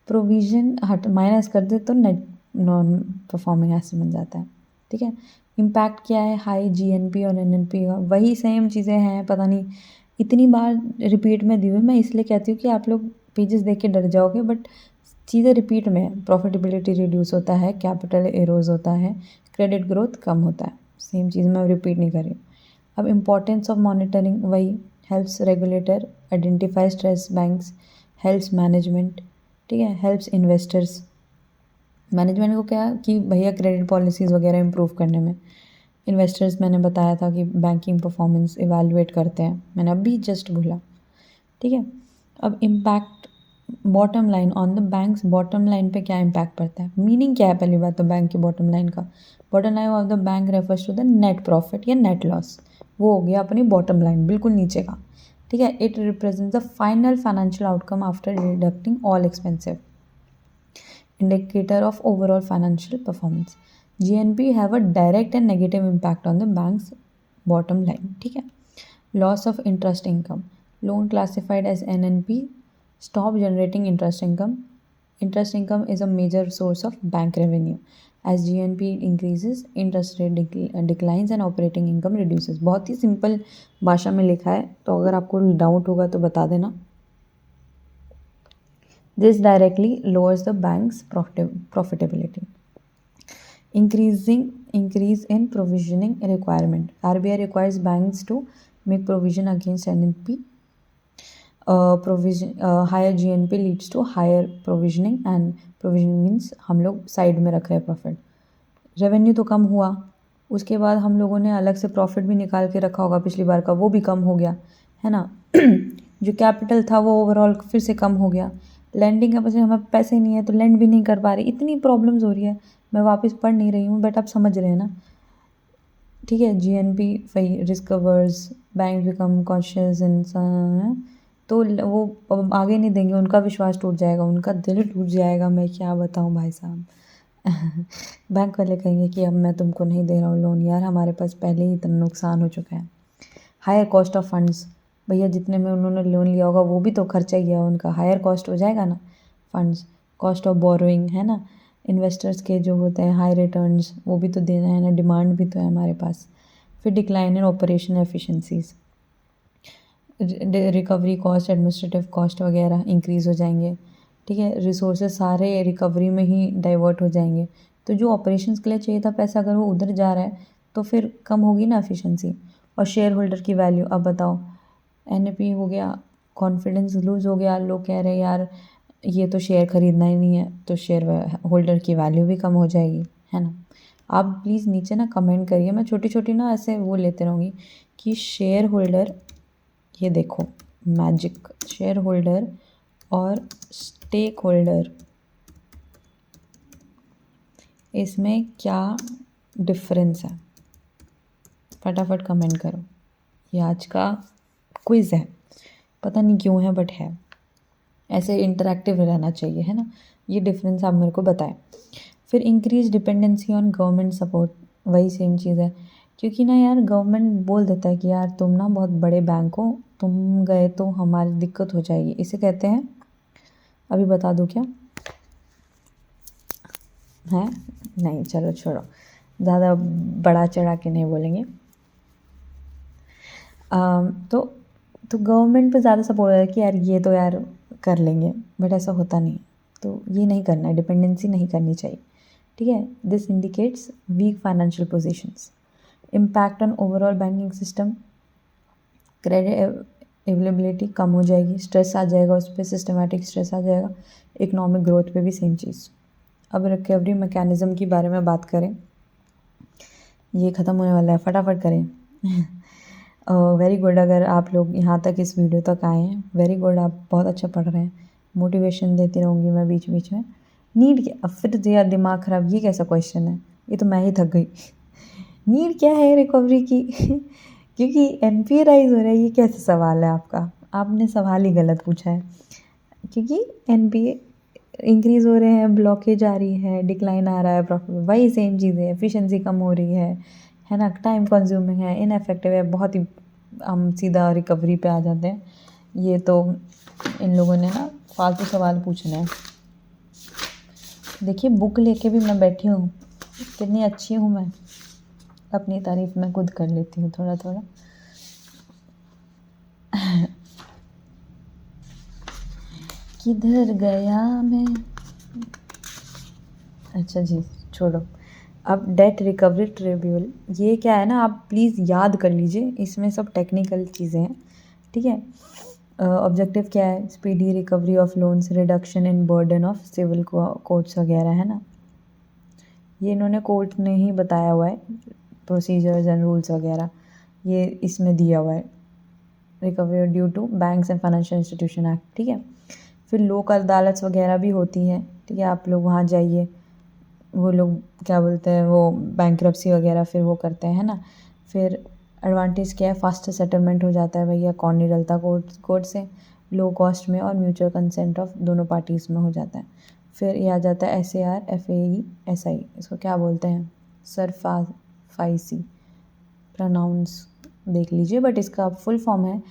[SPEAKER 1] प्रोविज़न हट माइनस कर दे तो नेट नॉन परफॉर्मिंग एसेट बन जाता है, ठीक है। इम्पैक्ट क्या है? हाई जीएनपी और एनएनपी का, वही सेम चीज़ें हैं, पता नहीं इतनी बार रिपीट में दी हुई। मैं इसलिए कहती हूँ कि आप लोग पेजेस देख के डर जाओगे, बट चीज़ें रिपीट में है। प्रॉफिटेबिलिटी रिड्यूस होता है, कैपिटल एरोज होता है, क्रेडिट ग्रोथ कम होता है, सेम चीज़ मैं रिपीट नहीं कर रही हूँ। अब इम्पॉर्टेंस ऑफ मॉनिटरिंग, वही helps regulator identify stress banks, helps management, ठीक है, हेल्प्स इन्वेस्टर्स। मैनेजमेंट को क्या कि भैया क्रेडिट पॉलिसीज़ वगैरह इंप्रूव करने में। इन्वेस्टर्स मैंने बताया था कि बैंकिंग परफॉर्मेंस इवैल्यूएट करते हैं, मैंने अभी जस्ट बोला, ठीक है। अब impact bottom line on the banks, bottom line पे क्या इम्पैक्ट पड़ता है? मीनिंग क्या है पहली बात तो बैंक की बॉटम लाइन का? Bottom line of the bank refers to the net profit या नेट लॉस, वो हो गया अपनी बॉटम लाइन बिल्कुल नीचे का, ठीक है। It represent the final financial outcome after deducting all expensive, indicator of overall financial performance. GNP have a direct and negative impact on the bank's bottom line, ठीक है। Loss of interest income, loan classified as NNP stop generating interest income. Interest income is a major source of bank revenue. As GNP increases, interest rate declines and operating income reduces. बहुत ही सिंपल भाषा में लिखा है, तो अगर आपको डाउट होगा तो बता देना। This directly lowers the bank's profitability. Increase in provisioning requirement. RBI requires banks to make provision against NNP. Higher GNP leads to higher provisioning, and provisioning means हम लोग साइड में रख रहे हैं प्रॉफिट। रेवेन्यू तो कम हुआ, उसके बाद हम लोगों ने अलग से प्रॉफिट भी निकाल के रखा होगा पिछली बार का, वो भी कम हो गया है ना। जो कैपिटल था वो ओवरऑल फिर से कम हो गया। लैंडिंग का पैसे, हमें पैसे नहीं है तो लैंड भी नहीं कर पा रहे, इतनी प्रॉब्लम्स हो रही है। मैं वापस पढ़ नहीं रही हूँ बट आप समझ रहे हैं ना, ठीक है। जीएनपी वही risk averse, bank become conscious इंसान, तो वो आगे नहीं देंगे, उनका विश्वास टूट जाएगा, उनका दिल टूट जाएगा। मैं क्या बताऊँ भाई साहब। बैंक वाले कहेंगे कि अब मैं तुमको नहीं दे रहा हूँ लोन, यार हमारे पास पहले ही इतना नुकसान हो चुका है। हायर कॉस्ट ऑफ फंड्स, भैया जितने में उन्होंने लोन लिया होगा वो भी तो खर्चा ही है उनका, हायर कॉस्ट हो जाएगा ना फंड्स। कॉस्ट ऑफ बोरोइंग है ना, इन्वेस्टर्स के जो होते हैं हाई रिटर्न्स, वो भी तो देना है ना, डिमांड भी तो है हमारे पास। फिर decline in operation efficiencies, recovery cost, administrative cost वगैरह इंक्रीज़ हो जाएंगे, ठीक है। रिसोर्सेज सारे रिकवरी में ही डाइवर्ट हो जाएंगे, तो जो ऑपरेशंस के लिए चाहिए था पैसा अगर वो उधर जा रहा है तो फिर कम होगी ना एफिशिएंसी। और शेयर होल्डर की वैल्यू, अब बताओ एनपी हो गया, कॉन्फिडेंस लूज़ हो गया, लोग कह रहे हैं यार ये तो शेयर ख़रीदना ही नहीं है, तो शेयर होल्डर की वैल्यू भी कम हो जाएगी, है ना। आप प्लीज़ नीचे ना कमेंट करिए, मैं छोटी छोटी ना ऐसे वो लेते रहूँगी कि शेयर होल्डर, ये देखो मैजिक, शेयर होल्डर और स्टेक होल्डर, इसमें क्या डिफरेंस है? फटाफट कमेंट करो। ये आज का क्विज़ है, पता नहीं क्यों है बट है, ऐसे इंटरैक्टिव रहना चाहिए, है ना। ये डिफरेंस आप मेरे को बताएं। फिर increase dependency on government support, वही सेम चीज़ है, क्योंकि ना यार गवर्नमेंट बोल देता है कि यार तुम ना बहुत बड़े बैंक हो, तुम गए तो हमारी दिक्कत हो जाएगी, इसे कहते हैं, अभी बता दूँ क्या है? नहीं चलो छोड़ो, ज़्यादा बड़ा चढ़ा के नहीं बोलेंगे। तो गवर्नमेंट पे ज़्यादा सपोर्ट है कि यार ये तो यार कर लेंगे, बट ऐसा होता नहीं, तो ये नहीं करना है, डिपेंडेंसी नहीं करनी चाहिए, ठीक है। This indicates weak financial positions. Impact on overall banking system, credit availability कम हो जाएगी, स्ट्रेस आ जाएगा उस पर, सिस्टमेटिक स्ट्रेस आ जाएगा। इकोनॉमिक ग्रोथ पे भी सेम चीज़। अब रिकवरी मैकेनिज़्म के बारे में बात करें, ये ख़त्म होने वाला है, फटाफट करें। वेरी गुड, अगर आप लोग यहाँ तक इस वीडियो तक आए हैं, वेरी गुड, आप बहुत अच्छा पढ़ रहे हैं, मोटिवेशन देती रहूँगी मैं बीच बीच में। नीड क्या, अब फिर दिया दिमाग ख़राब, ये कैसा क्वेश्चन है, ये तो मैं ही थक गई। नीड क्या है रिकवरी की? क्योंकि एनपीए राइज हो रहा है, ये कैसा सवाल है आपका, आपने सवाल ही गलत पूछा है। क्योंकि एनपीए इंक्रीज़ हो रहे हैं, ब्लॉकेज आ रही है, डिक्लाइन आ रहा है प्रॉफिट, वही सेम चीज़ है, एफिशिएंसी कम हो रही है ना, टाइम कंज्यूमिंग है, इनएफेक्टिव है, बहुत ही हम सीधा रिकवरी पे आ जाते हैं। ये तो इन लोगों ने ना फालतू सवाल पूछना है। देखिए बुक लेके भी मैं बैठी हूँ, कितनी अच्छी हूँ मैं, अपनी तारीफ मैं खुद कर लेती हूँ थोड़ा थोड़ा। किधर गया मैं, अच्छा जी छोड़ो। अब डेट रिकवरी ट्रिब्यूनल, ये क्या है ना, आप प्लीज़ याद कर लीजिए, इसमें सब टेक्निकल चीज़ें हैं, ठीक है। ऑब्जेक्टिव क्या है, speedy recovery of loans, reduction in burden of civil courts वगैरह, है ना। ये इन्होंने कोर्ट ने ही बताया हुआ है, प्रोसीजर्स एंड रूल्स वगैरह ये इसमें दिया हुआ है। Recovery due to banks and financial institution act, ठीक है। फिर लोक अदालत वगैरह भी होती है, ठीक है, आप लोग वहाँ जाइए, वो लोग क्या बोलते हैं, वो बैंक्रप्सी वगैरह फिर वो करते हैं, है ना। फिर एडवांटेज क्या है, फास्ट सेटलमेंट हो जाता है भैया, कौन नहीं डलता कोर्ट से, लो कॉस्ट में और म्यूचुअल कंसेंट ऑफ दोनों पार्टीज़ में हो जाता है। फिर ये आ जाता है SAR FAE SI, इसको क्या बोलते हैं, सरफाइसी प्रोनाउंस देख लीजिए, बट इसका फुल फॉर्म है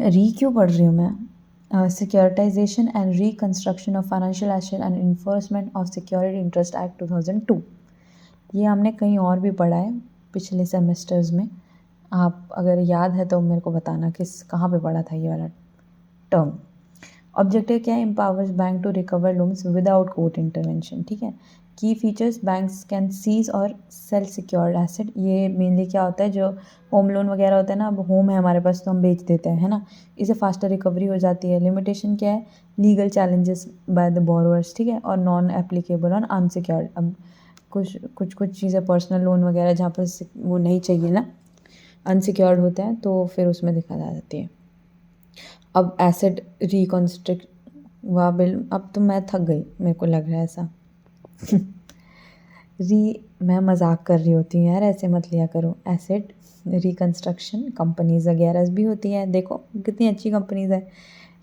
[SPEAKER 1] री क्यों पढ़ रही हूँ मैं, securitisation and reconstruction of financial asset and enforcement of security interest act 2002। ये हमने कहीं और भी पढ़ा है पिछले सेमेस्टर्स में, आप अगर याद है तो मेरे को बताना कहाँ पे पढ़ा था ये वाला टर्म। ऑब्जेक्टिव क्या है, empowers bank to recover loans without court intervention, ठीक है। Key features, banks can seize और सेल सिक्योर्ड एसेट, ये मेनली क्या होता है, जो होम लोन वगैरह होता है ना, अब होम है हमारे पास तो हम बेच देते हैं, है ना, इसे फास्टर रिकवरी हो जाती है। लिमिटेशन क्या है, legal challenges by the borrowers, ठीक है, और नॉन एप्लीकेबल ऑन अनसिक्योर्ड। अब कुछ चीज़ें पर्सनल लोन वगैरह जहाँ पर वो नहीं चाहिए ना, अनसिक्योर्ड होता है, तो फिर उसमें दिखा जाती है। अब एसेट रिकॉन्स्ट्रक्ट, वाह बिल, अब तो मैं थक गई, मेरे को लग रहा है ऐसा। मैं मजाक कर रही होती हूँ यार, ऐसे मत लिया करो। एसेट रिकंस्ट्रक्शन कंपनीज वगैरह भी होती हैं, देखो कितनी अच्छी कंपनीज है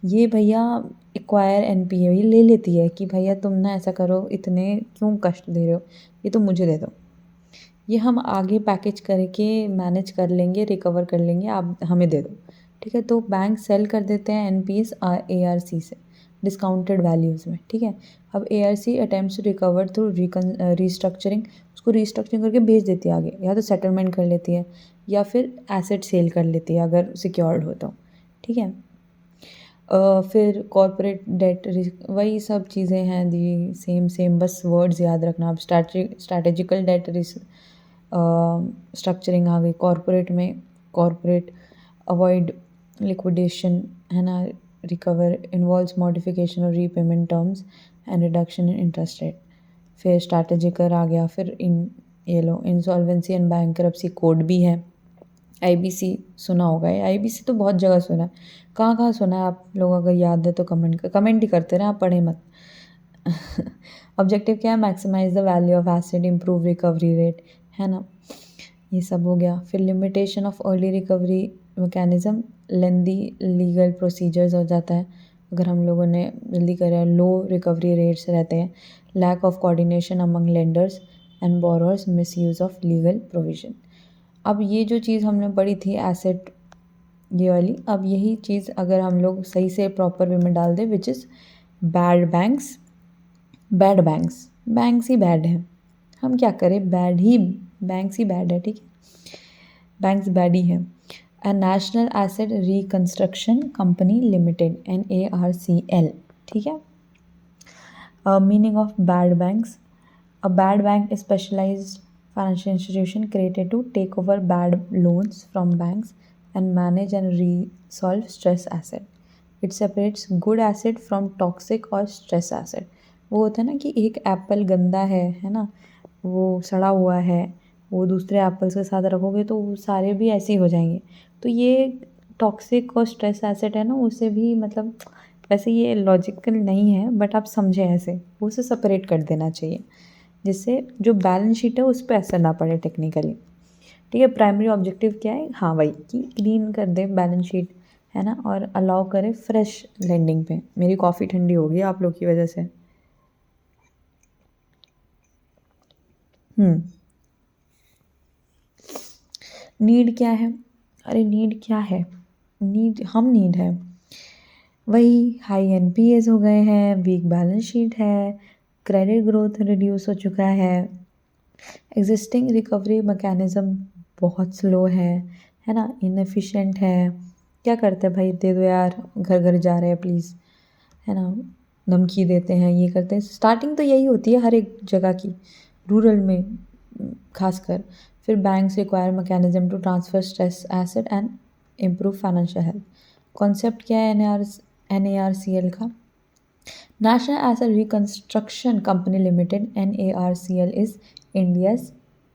[SPEAKER 1] ये भैया। एक्वायर NPA ये ले लेती है कि भैया तुम ना ऐसा करो, इतने क्यों कष्ट दे रहे हो, ये तो मुझे दे दो, ये हम आगे पैकेज करके मैनेज कर लेंगे, रिकवर कर लेंगे, आप हमें दे दो, ठीक है। तो बैंक सेल कर देते हैं NPS ARC से डिस्काउंटेड वैल्यूज़ में, ठीक है। अब ARC attempts to recover through restructuring, उसको रीस्ट्रक्चरिंग करके भेज देती है आगे, या तो सेटलमेंट कर लेती है या फिर एसेट सेल कर लेती है अगर सिक्योर्ड हो तो, ठीक है। फिर कॉर्पोरेट डेट, वही सब चीज़ें हैं दी, सेम बस वर्ड्स याद रखना। अब स्ट्रैटेजिकल डेट स्ट्रक्चरिंग आ गई कॉर्पोरेट में, कॉर्पोरेट अवॉइड लिक्विडेशन, है ना, recover involves modification of repayment terms and reduction in interest rate. फिर स्ट्रैटेजिकर आ गया, फिर ये लो इंसॉल्वेंसी एंड बैंक्रप्सी कोड भी है। IBC सुना होगा, ये IBC तो बहुत जगह सुना है, कहाँ सुना है आप लोग, अगर याद है तो कमेंट ही करते रहे, आप पढ़े मत। ऑब्जेक्टिव क्या है, maximise the value of asset, improve recovery rate, है ना, ये सब हो गया। फिर limitation of early recovery mechanism, lengthy legal procedures हो जाता है अगर हम लोगों ने जल्दी करें, लो रिकवरी रेट्स रहते हैं, lack of coordination among lenders and borrowers, misuse of legal provision. अब ये जो चीज़ हमने पढ़ी थी एसेट ये वाली, अब यही चीज़ अगर हम लोग सही से प्रॉपर वे में डाल दें, which is bad banks he bad हैं, हम क्या करें, बैंक्स ही बैड है, ठीक है, बैंक्स बैड ही है। A national asset reconstruction company limited NARCL, ठीक है। Meaning of bad banks, a bad bank specialised financial institution created to take over bad loans from banks and manage and resolve stress asset. It separates good asset from toxic or stress asset. वो होता है ना कि एक एप्पल गंदा है ना, वो सड़ा हुआ है, वो दूसरे एप्पल्स के साथ रखोगे तो वो सारे भी ऐसे ही हो जाएंगे। तो ये टॉक्सिक और स्ट्रेस एसेट है ना, उसे भी मतलब वैसे ये लॉजिकल नहीं है बट आप समझे ऐसे, उसे सेपरेट कर देना चाहिए जिससे जो बैलेंस शीट है उस पर असर ना पड़े टेक्निकली, ठीक है। प्राइमरी ऑब्जेक्टिव क्या है, हाँ वही कि क्लीन कर दे बैलेंस शीट, है ना, और अलाउ करे फ्रेश लेंडिंग पे। मेरी कॉफ़ी ठंडी हो गई आप लोग की वजह से। नीड क्या है? अरे नीड क्या है? नीड है वही हाई एनपीएस हो गए हैं, वीक बैलेंस शीट है, क्रेडिट ग्रोथ रिड्यूस हो चुका है, एग्जिस्टिंग रिकवरी मैकेनिज्म बहुत स्लो है ना, इनएफिशिएंट है। क्या करते हैं भाई, दे दो यार, घर घर जा रहे हैं प्लीज़, है ना, धमकी देते हैं, ये करते हैं। स्टार्टिंग तो यही होती है हर एक जगह की, रूरल में खासकर। फिर banks require mechanism to transfer stress asset and improve financial health. Concept क्या है NARCL का? National asset reconstruction company limited, NARCL is India's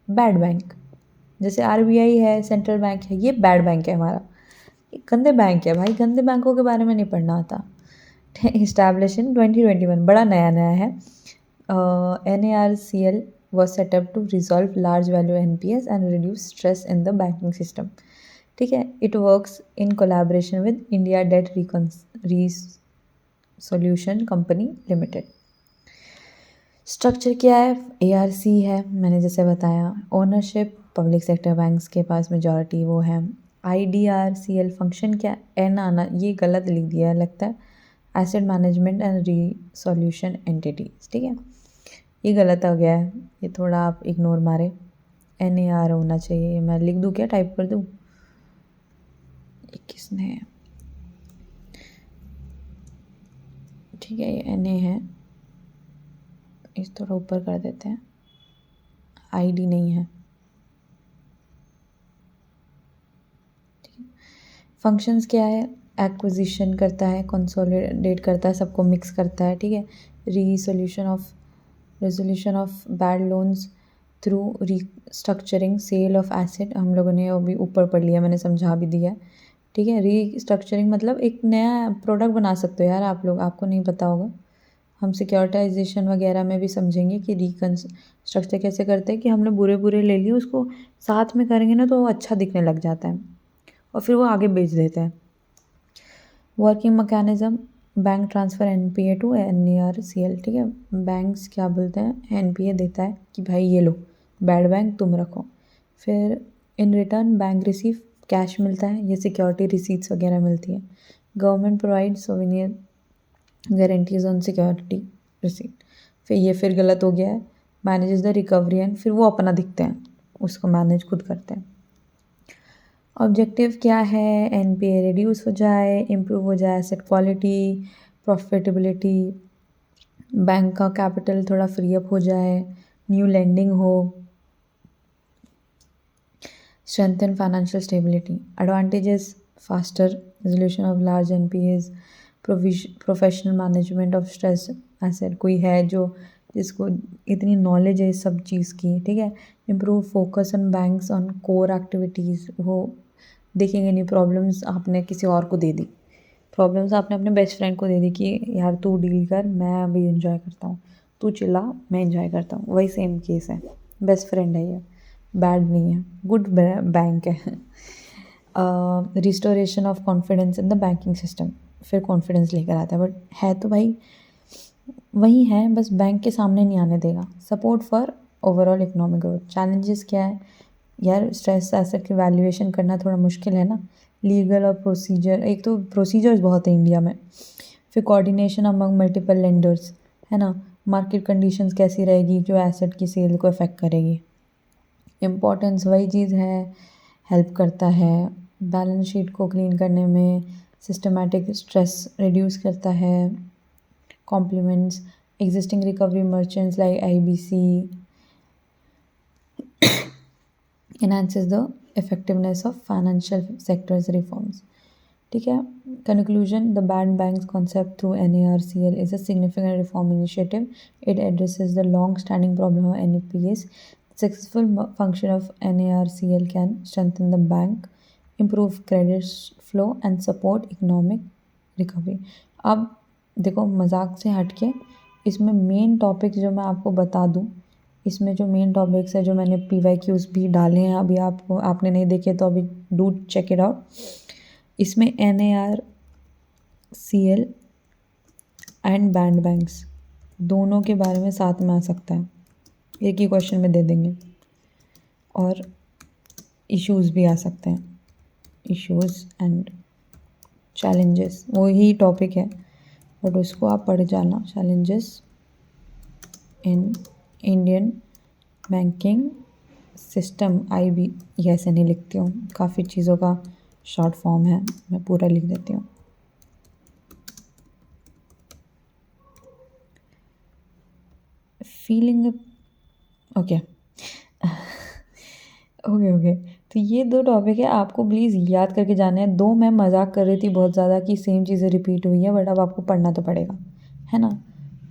[SPEAKER 1] bad bank. जैसे RBI है, सेंट्रल बैंक है, ये बैड बैंक है हमारा, गंदे बैंक है भाई, गंदे बैंकों के बारे में नहीं पढ़ना आता। Established in 2021, बड़ा नया नया है। NARCL was set up to resolve large value NPS and reduce stress in the banking system. ठीक है, it works in collaboration with India Debt Resolution Company Limited. Structure क्या है? ARC है, मैंने जैसे बताया। ओनरशिप पब्लिक सेक्टर बैंक्स के पास मेजॉरिटी वो है। IDRCL फंक्शन क्या? एन आना, ये गलत लिख दिया है लगता है, asset management and resolution entities. ठीक है, ये गलत हो गया है, ये थोड़ा आप इग्नोर मारे। NAR होना चाहिए, मैं लिख दूँ क्या, टाइप कर दूँ? ये किसने, ठीक है, ये NA है, इस थोड़ा ऊपर कर देते हैं, ID नहीं है। फंक्शंस क्या है? एक्विजिशन करता है, कंसोलिडेट करता है, सबको मिक्स करता है। ठीक है, resolution of bad loans through restructuring, sale of asset, हम लोगों ने अभी ऊपर पढ़ लिया, मैंने समझा भी दिया। ठीक है, रीस्ट्रक्चरिंग मतलब एक नया प्रोडक्ट बना सकते हो यार आप लोग, आपको नहीं पता होगा। हम सिक्योरिटाइजेशन वगैरह में भी समझेंगे कि रिकंस्ट्रक्चर कैसे करते हैं, कि हमने बुरे बुरे ले लिए, उसको साथ में करेंगे ना तो वो अच्छा दिखने लग जाता है और फिर वो आगे बेच देते हैं। Working mechanism, bank transfer NPA to NARCL। ठीक है, बैंक्स क्या बोलते हैं, NPA देता है कि भाई ये लो, बैड बैंक तुम रखो। फिर in return bank receive cash मिलता है, ये सिक्योरिटी रिसीट्स वगैरह मिलती है। Government provide souvenir guarantees on security receipt. फिर गलत हो गया है, मैनेजेस द रिकवरी एंड, फिर वो अपना दिखते हैं, उसको मैनेज खुद करते हैं। ऑब्जेक्टिव क्या है? NPA रिड्यूस हो जाए, इम्प्रूव हो जाए एसेट क्वालिटी, प्रॉफिटेबिलिटी, बैंक का कैपिटल थोड़ा फ्री अप हो जाए, न्यू लेंडिंग हो, strengthen financial stability. Advantages, faster resolution of large NPAs, professional management of stress asset, कोई है जो जिसको इतनी नॉलेज है इस सब चीज़ की। ठीक है, improve focus on banks on core activities, वो देखेंगे नहीं प्रॉब्लम्स आपने किसी और को दे दी, प्रॉब्लम्स आपने अपने बेस्ट फ्रेंड को दे दी कि यार तू डील कर, मैं अभी इन्जॉय करता हूँ, तू चिल्ला, मैं इन्जॉय करता हूँ। वही सेम केस है, बेस्ट फ्रेंड है ये, बैड नहीं है, गुड बैंक है। Restoration of confidence in the banking system, फिर कॉन्फिडेंस लेकर आता है, बट है तो भाई वही है, बस बैंक के सामने नहीं आने देगा। Support for overall economic growth. Challenges क्या है यार? स्ट्रेस एसेट की वैल्यूएशन करना थोड़ा मुश्किल है ना, लीगल और प्रोसीजर, एक तो प्रोसीजर्स बहुत है इंडिया में, फिर कोऑर्डिनेशन अमंग मल्टीपल लेंडर्स, है ना, मार्केट कंडीशंस कैसी रहेगी जो एसेट की सेल को अफेक्ट करेगी। इम्पोर्टेंस वही चीज़ है, हेल्प करता है बैलेंस शीट को क्लीन करने में, सिस्टमैटिक स्ट्रेस रिड्यूस करता है, complements existing recovery merchants like IBC, enhances the effectiveness of financial sector's reforms. ठीक है, conclusion, the banned banks concept through NARCL is a significant reform initiative. It addresses the long-standing problem of NPAs. The successful function of NARCL can strengthen the bank, improve credit flow and support economic recovery. अब देखो मजाक से हटके इसमें मेन टॉपिक जो मैं आपको बता दूं, इसमें जो मेन टॉपिक्स है जो मैंने PYQs भी डाले हैं, अभी आपने नहीं देखे तो अभी डू चेक इट आउट। इसमें NaRCl एंड बैंड बैंक्स दोनों के बारे में साथ में आ सकता है, एक ही क्वेश्चन में दे देंगे। और इश्यूज़ भी आ सकते हैं, इश्यूज़ एंड चैलेंजेस, वही टॉपिक है बट उसको आप पढ़ जाना। Challenges in Indian banking system, IB ऐसे नहीं लिखती हूँ, काफ़ी चीज़ों का शॉर्ट फॉर्म है, मैं पूरा लिख देती हूँ। फीलिंग ओके ओके तो ये 2 टॉपिक है, आपको प्लीज़ याद करके जाना है। 2 मैं मजाक कर रही थी बहुत ज़्यादा कि सेम चीज़ें रिपीट हुई है, बट अब आपको पढ़ना तो पड़ेगा, है ना।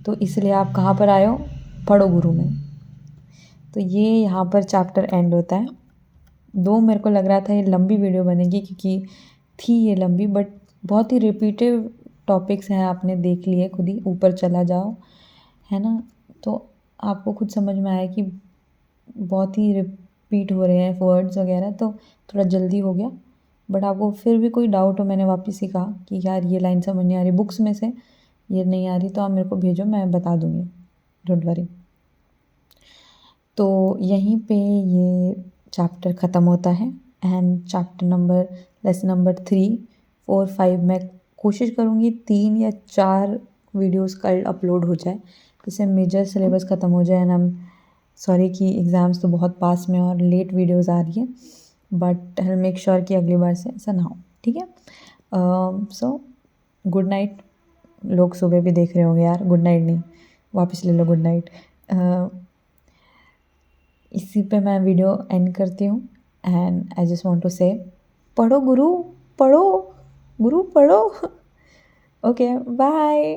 [SPEAKER 1] तो इसलिए आप कहाँ पर आए हो, पढ़ो गुरु में। तो ये यहाँ पर चैप्टर एंड होता है। 2 मेरे को लग रहा था ये लंबी वीडियो बनेगी क्योंकि थी ये लंबी, बट बहुत ही रिपीटिव टॉपिक्स हैं, आपने देख लिए खुद ही, ऊपर चला जाओ, है ना। तो आपको खुद समझ में आया कि बहुत ही रिपीट हो रहे हैं वर्ड्स वगैरह, तो थोड़ा जल्दी हो गया। बट आपको फिर भी कोई डाउट हो, मैंने वापस ही कहा कि यार ये लाइन समझ नहीं आ रही, बुक्स में से ये नहीं आ रही, तो आप मेरे को भेजो, मैं बता दूँगी, डोंट वरी। तो यहीं पे ये चैप्टर ख़त्म होता है and chapter number lesson number 3, 4, 5 मैं कोशिश करूँगी 3 या 4 वीडियोस कल अपलोड हो जाए, जिससे मेजर सिलेबस ख़त्म हो जाए। एंड आई एम सॉरी कि एग्ज़ाम्स तो बहुत पास में और लेट वीडियोस आ रही है, but I will make sure कि अगली बार से ऐसा ना हो, ठीक है। So good night. लोग सुबह भी देख रहे होंगे यार, गुड नाइट नहीं, वापस ले लो गुड नाइट। इसी पे मैं वीडियो एंड करती हूँ and I just want to say पढ़ो गुरु, पढ़ो गुरु, पढ़ो। Okay bye.